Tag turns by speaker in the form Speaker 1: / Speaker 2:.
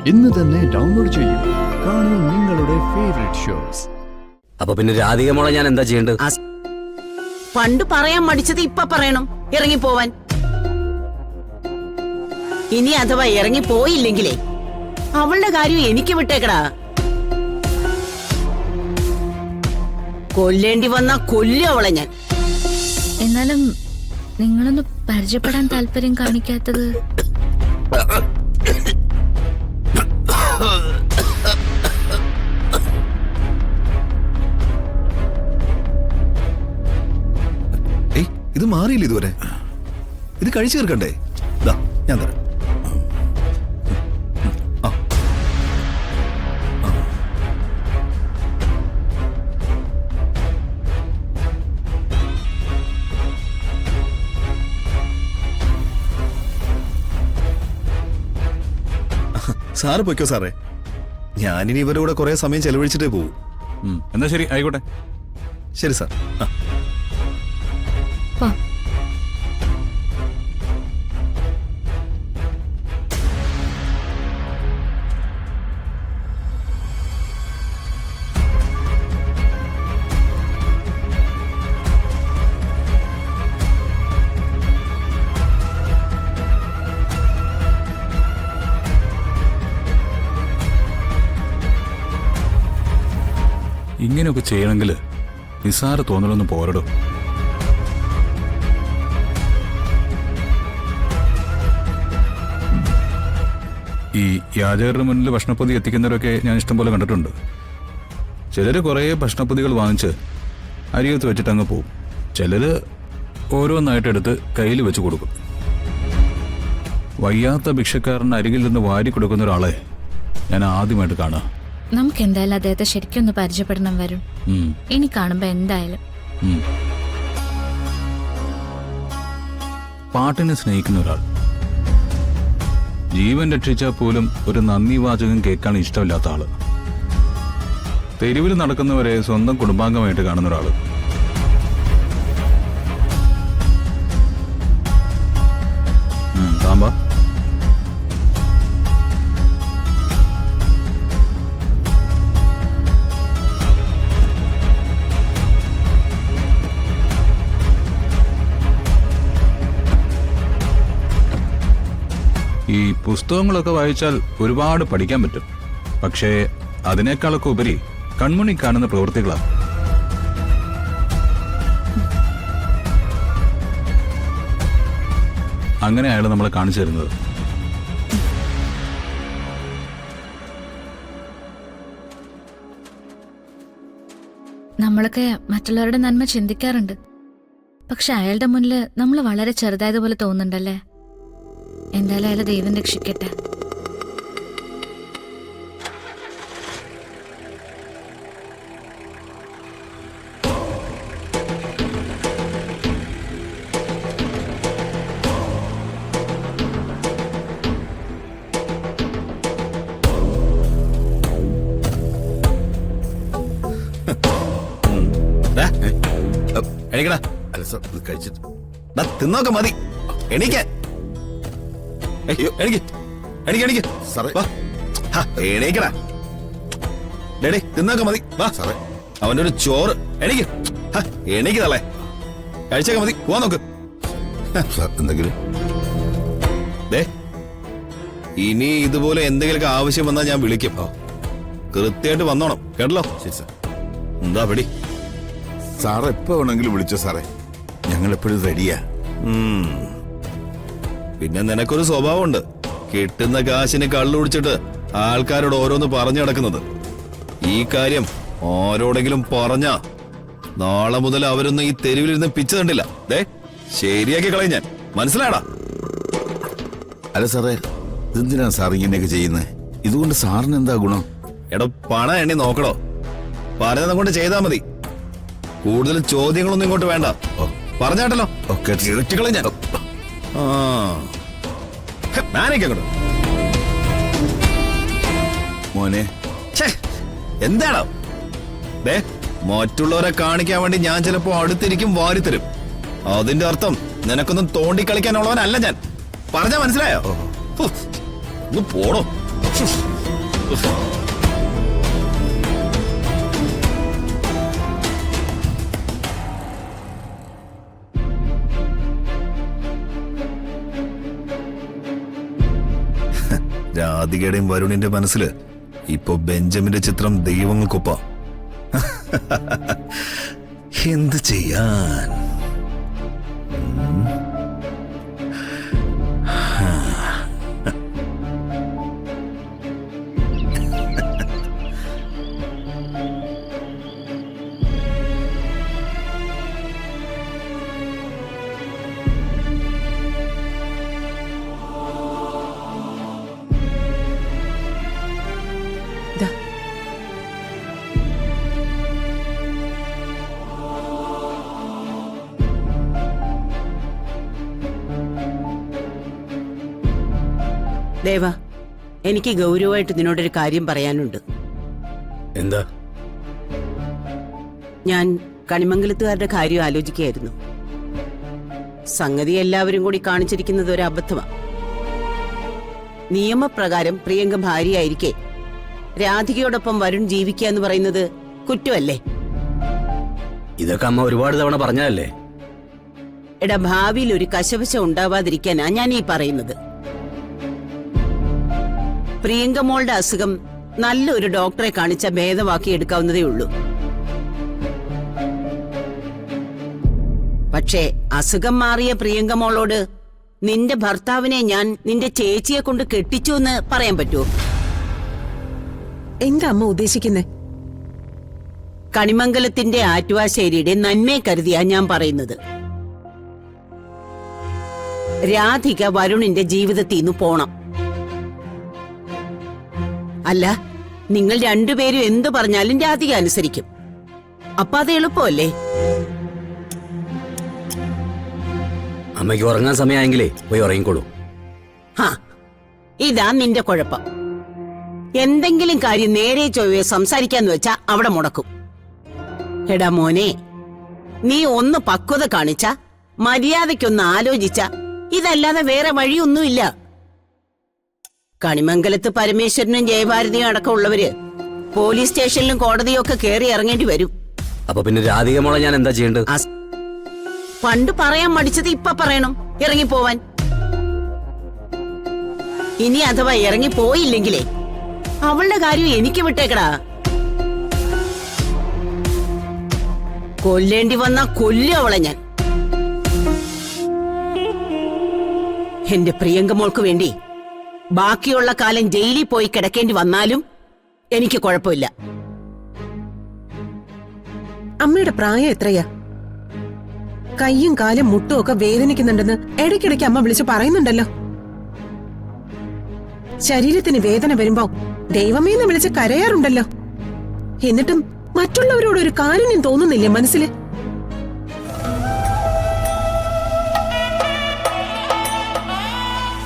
Speaker 1: ഇന്ന് തന്നെ ഡൗൺലോഡ് ചെയ്യൂ. കാണൂ നിങ്ങളുടെ ഫേവറേറ്റ് ഷോസ്.
Speaker 2: അപ്പൊ പിന്നെ രാധിക മോളെ ഞാൻ എന്താ ചെയ്യേണ്ടത്?
Speaker 3: പണ്ട് പറയാൻ മടിച്ചത് ഇപ്പൊ പറയണം, ഇറങ്ങിപ്പോവാൻ. ഇനി അഥവാ ഇറങ്ങിപ്പോയില്ലെങ്കിലേ അവളുടെ കാര്യം എനിക്ക് വിട്ടേക്കടാ. കൊല്ലേണ്ടി വന്നാ കൊല്ലും അവളെ ഞാൻ.
Speaker 4: എന്നാലും നിങ്ങളൊന്ന് പരിചയപ്പെടാൻ താല്പര്യം കാണിക്കാത്തത്?
Speaker 5: ഇത് മാറിയില്ല ഇതുവരെ. ഇത് കഴിച്ചു തീർക്കണ്ടേ? ഞാൻ തരാം. സാറ് പൊയ്ക്കോ സാറേ, ഞാനിനി ഇവരുടെ കൂടെ കുറെ സമയം ചെലവഴിച്ചിട്ടേ പോകൂ.
Speaker 6: എന്നാ ശരി, ആയിക്കോട്ടെ.
Speaker 5: ശരി സാർ.
Speaker 6: ഇങ്ങനെയൊക്കെ ചെയ്യണമെങ്കിൽ നിസ്സാര തോന്നലൊന്നും പോരടും. ഈ യാചകരുടെ മുന്നിൽ ഭക്ഷണപ്പൊതി എത്തിക്കുന്നവരൊക്കെ ഞാൻ ഇഷ്ടംപോലെ കണ്ടിട്ടുണ്ട്. ചിലർ കുറേ ഭക്ഷണപ്പൊതികൾ വാങ്ങിച്ച് അരികത്ത് വെച്ചിട്ട് അങ്ങ് പോവും. ചിലർ ഓരോന്നായിട്ടെടുത്ത് കയ്യിൽ വെച്ച് കൊടുക്കും. വയ്യാത്ത ഭിക്ഷക്കാരന് അരികിൽ നിന്ന് വാരി കൊടുക്കുന്ന ഒരാളെ ഞാൻ ആദ്യമായിട്ട് കാണുക.
Speaker 4: നമുക്ക് എന്തായാലും അദ്ദേഹത്തെ ശരിക്കും ഒന്ന് പരിചയപ്പെടണം വരും. ഇനി കാണുമ്പോ എന്തായാലും.
Speaker 6: പാട്ടിനെ സ്നേഹിക്കുന്ന ഒരാൾ, ജീവൻ രക്ഷിച്ചാൽ പോലും ഒരു നന്ദി വാചകം കേൾക്കാൻ ഇഷ്ടമില്ലാത്ത ആള്, തെരുവിൽ നടക്കുന്നവരെ സ്വന്തം കുടുംബാംഗമായിട്ട് കാണുന്ന ഒരാള്. താമ്പ ഈ പുസ്തകങ്ങളൊക്കെ വായിച്ചാൽ ഒരുപാട് പഠിക്കാൻ പറ്റും. പക്ഷേ അതിനേക്കാളൊക്കെ ഉപരി കൺമുണി കാണുന്ന പ്രവൃത്തികളാണ്. അങ്ങനെ അയാൾ നമ്മളെ കാണിച്ചു തരുന്നത്.
Speaker 4: നമ്മളൊക്കെ മറ്റുള്ളവരുടെ നന്മ ചിന്തിക്കാറുണ്ട്. പക്ഷെ അയാളുടെ മുന്നിൽ നമ്മൾ വളരെ ചെറുതായതുപോലെ തോന്നുന്നുണ്ടല്ലേ? എന്തായാലും അയാളെ ദൈവം രക്ഷിക്കട്ടെ.
Speaker 5: എണീക്കടാ. അല്ല സാർ, ഇത് കഴിച്ചിട്ട് തിന്നോക്കെ മതി. എണീക്കാൻ എണീക്കടാ. ഡേഡി തിന്നൊക്കെ മതി. വാ സാറേ, അവന്റെ ഒരു ചോറ്. എണീക്കതല്ലേ, കഴിച്ചൊക്കെ മതി. പോവാൻ നോക്ക്. എന്തെങ്കിലും ഇനി ഇതുപോലെ എന്തെങ്കിലുമൊക്കെ ആവശ്യം വന്നാൽ ഞാൻ വിളിക്കും. കൃത്യമായിട്ട് വന്നോണം, കേട്ടല്ലോ? ശരി സാർ. എന്താ പടി?
Speaker 7: സാർ എപ്പോ വേണമെങ്കിലും വിളിച്ചോ സാറേ, ഞങ്ങൾ എപ്പോഴും റെഡിയാ.
Speaker 5: പിന്നെ നിനക്കൊരു സ്വഭാവമുണ്ട്, കിട്ടുന്ന കാശിന് കള്ളു കുടിച്ചിട്ട് ആൾക്കാരോട് ഓരോന്ന് പറഞ്ഞു നടക്കുന്നത്. ഈ കാര്യം ആരോടെങ്കിലും പറഞ്ഞ നാളെ മുതൽ അവരൊന്നും ഈ തെരുവിലിരുന്ന് പിച്ച കണ്ടില്ല. ശരിയാക്കി കളയും ഞാൻ, മനസ്സിലാടാ?
Speaker 7: അല്ല സാറേ, ഇതെന്തിനാ സാർ ഇങ്ങനെയൊക്കെ ചെയ്യുന്നത്? ഇതുകൊണ്ട് സാറിന് എന്താ ഗുണം?
Speaker 5: എടോ, പണം എണ്ണി നോക്കണോ? പറഞ്ഞത് കൊണ്ട് ചെയ്താ മതി. കൂടുതൽ ചോദ്യങ്ങളൊന്നും ഇങ്ങോട്ട് വേണ്ട. പറഞ്ഞാട്ടല്ലോ, കളയും ഞാൻ.
Speaker 7: മോനെ,
Speaker 5: എന്താണോ മറ്റുള്ളവരെ കാണിക്കാൻ വേണ്ടി ഞാൻ ചിലപ്പോ അടുത്തിരിക്കും, വാരിത്തരും. അതിന്റെ അർത്ഥം നിനക്കൊന്നും തോണ്ടിക്കളിക്കാനുള്ളവനല്ല ഞാൻ. പറഞ്ഞാ മനസ്സിലായോ? ഒന്ന് പോടോ. രാധികയുടെയും വരുണിന്റെ മനസ്സില് ഇപ്പൊ ബെഞ്ചമിന്റെ ചിത്രം ദൈവങ്ങൾക്കൊപ്പ. എന്ത് ചെയ്യാൻ?
Speaker 3: ദേവ, എനിക്ക് ഗൗരവമായിട്ട് നിന്നോടൊരു കാര്യം പറയാനുണ്ട്.
Speaker 2: എന്താ?
Speaker 3: ഞാൻ കണിമംഗലത്തുകാരുടെ കാര്യം ആലോചിക്കുകയായിരുന്നു. സംഗതി എല്ലാവരും കൂടി കാണിച്ചിരിക്കുന്നത് ഒരു അബദ്ധമാണ്. നിയമപ്രകാരം പ്രിയങ്ക ഭാര്യയായിരിക്കെ രാധികയോടൊപ്പം വരുൺ ജീവിക്കുക എന്ന് പറയുന്നത് കുറ്റമല്ലേ?
Speaker 2: ഇതൊക്കെ അമ്മ ഒരുപാട് തവണ പറഞ്ഞതല്ലേ?
Speaker 3: എടാ, ഭാവിയിൽ ഒരു കശവശ ഉണ്ടാവാതിരിക്കാനാ ഞാൻ ഈ പറയുന്നത്. പ്രിയങ്ക മോളുടെ അസുഖം നല്ലൊരു ഡോക്ടറെ കാണിച്ച ഭേദമാക്കി എടുക്കാവുന്നതേ ഉള്ളൂ. പക്ഷേ അസുഖം മാറിയ പ്രിയങ്ക മോളോട് നിന്റെ ഭർത്താവിനെ ഞാൻ നിന്റെ ചേച്ചിയെ കൊണ്ട് കെട്ടിച്ചു എന്ന് പറയാൻ പറ്റുമോ?
Speaker 8: എന്താ അമ്മ ഉദ്ദേശിക്കുന്നേ?
Speaker 3: കണിമംഗലത്തിന്റെ ആറ്റുവാശ്ശേരിയുടെ നന്മയെ കരുതിയാ ഞാൻ പറയുന്നത്. രാധിക വരുണിന്റെ ജീവിതത്തിൽ നിന്ന് പോണം. അല്ല, നിങ്ങൾ രണ്ടുപേരും എന്തു പറഞ്ഞാലും രാധിക അനുസരിക്കും. അപ്പൊ അത് എളുപ്പമല്ലേ?
Speaker 2: അമ്മയ്ക്ക് ഉറങ്ങാൻ സമയമായെങ്കിലേ പോയി ഉറങ്ങിക്കോളൂ.
Speaker 3: ഹാ, ഇതാ നിന്റെ കുഴപ്പം. എന്തെങ്കിലും കാര്യം നേരെ ചൊവ്വേ സംസാരിക്കാന്ന് വെച്ചാ അവിടെ മുടക്കും. എടാ മോനെ, നീ ഒന്ന് പക്വത കാണിച്ച, മര്യാദയ്ക്കൊന്ന് ആലോചിച്ച, ഇതല്ലാതെ വേറെ വഴിയൊന്നുമില്ല. കണിമംഗലത്ത് പരമേശ്വരനും ജയഭാരതിയും അടക്കമുള്ളവര് പോലീസ് സ്റ്റേഷനിലും കോടതിയും ഒക്കെ കയറി ഇറങ്ങേണ്ടി വരും.
Speaker 2: അപ്പൊ പിന്നെ രാധിക മോളെ ഞാൻ എന്താ ചെയ്യേണ്ടത്?
Speaker 3: പണ്ട് പറയാൻ മടിച്ചത് ഇപ്പൊ പറയണം, ഇറങ്ങിപ്പോവാൻ. ഇനി അഥവാ ഇറങ്ങിപ്പോയില്ലെങ്കിലേ അവളുടെ കാര്യം എനിക്ക് വിട്ടേക്കടാ. കൊല്ലേണ്ടി വന്നാ കൊല്ലും അവളെ ഞാൻ. എന്റെ പ്രിയങ്ക മോൾക്ക് വേണ്ടി ബാക്കിയുള്ള കാലം ജയിലിൽ പോയി കിടക്കേണ്ടി വന്നാലും എനിക്ക് കുഴപ്പമില്ല.
Speaker 8: അമ്മയുടെ പ്രായം എത്രയാ? കയ്യും കാലും മുട്ടും ഒക്കെ വേദനിക്കുന്നുണ്ടെന്ന് ഇടയ്ക്കിടയ്ക്ക് അമ്മ വിളിച്ചു പറയുന്നുണ്ടല്ലോ. ശരീരത്തിന് വേദന വരുമ്പോ ദൈവമേന്ന് വിളിച്ച് കരയാറുണ്ടല്ലോ. എന്നിട്ടും മറ്റുള്ളവരോട് ഒരു കാരുണ്യം തോന്നുന്നില്ലേ മനസ്സില്?